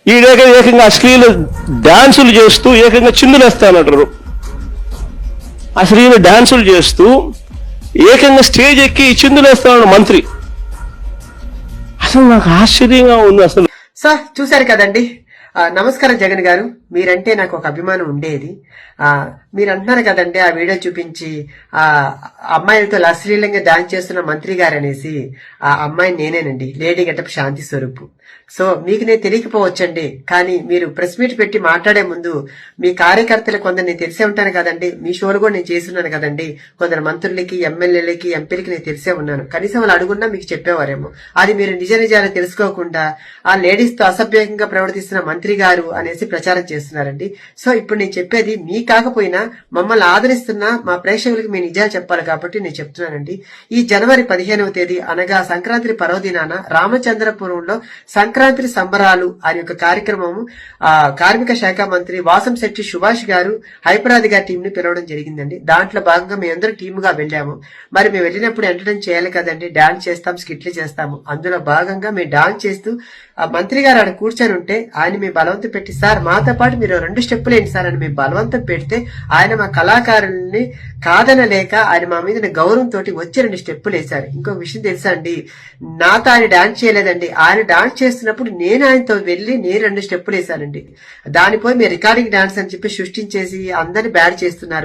ఈ ఏకంగా అశ్లీల డాన్సులు చేస్తూ ఏకంగా చిందులేస్తానంటారు. అశ్లీల డాన్సులు చేస్తూ ఏకంగా స్టేజ్ ఎక్కి చిందులేస్తాడు మంత్రి. అసలు నాకు ఆశ్చర్యంగా ఉంది. అసలు సార్ చూశారు కదండి. నమస్కారం జగన్ గారు, మీరంటే నాకు ఒక అభిమానం ఉండేది. మీరు అంటున్నారు కదండి, ఆ వీడియో చూపించి ఆ అమ్మాయిలతో అశ్లీలంగా డాన్స్ చేస్తున్న మంత్రి గారు అనేసి. ఆ అమ్మాయి నేనేనండి, లేడీ గెటప్ శాంతి స్వరూప్. సో మీకు నేను తెలియకపోవచ్చండి, కానీ మీరు ప్రెస్ మీట్ పెట్టి మాట్లాడే ముందు మీ కార్యకర్తలు కొందరు నేను తెలిసే ఉంటాను కదండి, మీ షోలు కూడా నేను చేస్తున్నాను కదండి. కొందరు మంత్రులకి, ఎమ్మెల్యేలకి, ఎంపీలకి నేను తెలిసే ఉన్నాను. కనీసం వాళ్ళు అడుగున్నా మీకు చెప్పేవారేమో. అది మీరు నిజాలు తెలుసుకోకుండా ఆ లేడీస్ తో అసభ్యంగా ప్రవర్తిస్తున్న మంత్రి గారు అనేసి ప్రచారం చేస్తున్నారండి. సో ఇప్పుడు నేను చెప్పేది మీ కాకపోయినా మమ్మల్ని ఆదరిస్తున్న మా ప్రేక్షకులకి మీ నిజాలు చెప్పాలి కాబట్టి నేను చెప్తున్నానండి. ఈ జనవరి 15వ తేదీ అనగా సంక్రాంతి పర్వదినాన రామచంద్రపురంలో సంక్రాంతి సంబరాలు అనే ఒక కార్యక్రమము కార్మిక శాఖ మంత్రి వాసంశెట్టి సుభాష్ గారు హైపరాది గారి టీం ని పిలవడం జరిగిందండి. దాంట్లో భాగంగా మేమందరం టీముగా వెళ్ళాము. మరి మేము వెళ్ళినప్పుడు ఎంటర్టైన్ చేయాలి కదండి, డాన్స్ చేస్తాం, స్కిట్లు చేస్తాము. అందులో భాగంగా మేము డాన్స్ చేస్తూ ఆ మంత్రి గారు ఆడ కూర్చొని ఉంటే ఆయన మీ బలవంతం పెట్టి, సార్ మాతో పాటు మీరు 2 స్టెప్పులు ఏంటి సార్ అని మీ బలవంతం పెడితే ఆయన మా కళాకారుల్ని కాదనలేక ఆయన మా మీద గౌరవంతో వచ్చి 2 స్టెప్పులు వేశారు. ఇంకో విషయం తెలుసా అండి, నాతో ఆయన డాన్స్ చేయలేదండి. ఆయన డాన్స్ చేస్తున్నప్పుడు నేను ఆయనతో వెళ్ళి నేను 2 స్టెప్పులు వేశానండి. దానిపై మీరు రికార్డింగ్ డాన్స్ అని చెప్పి సృష్టించేసి అందరిని బ్యాడ్ చేస్తున్నారు.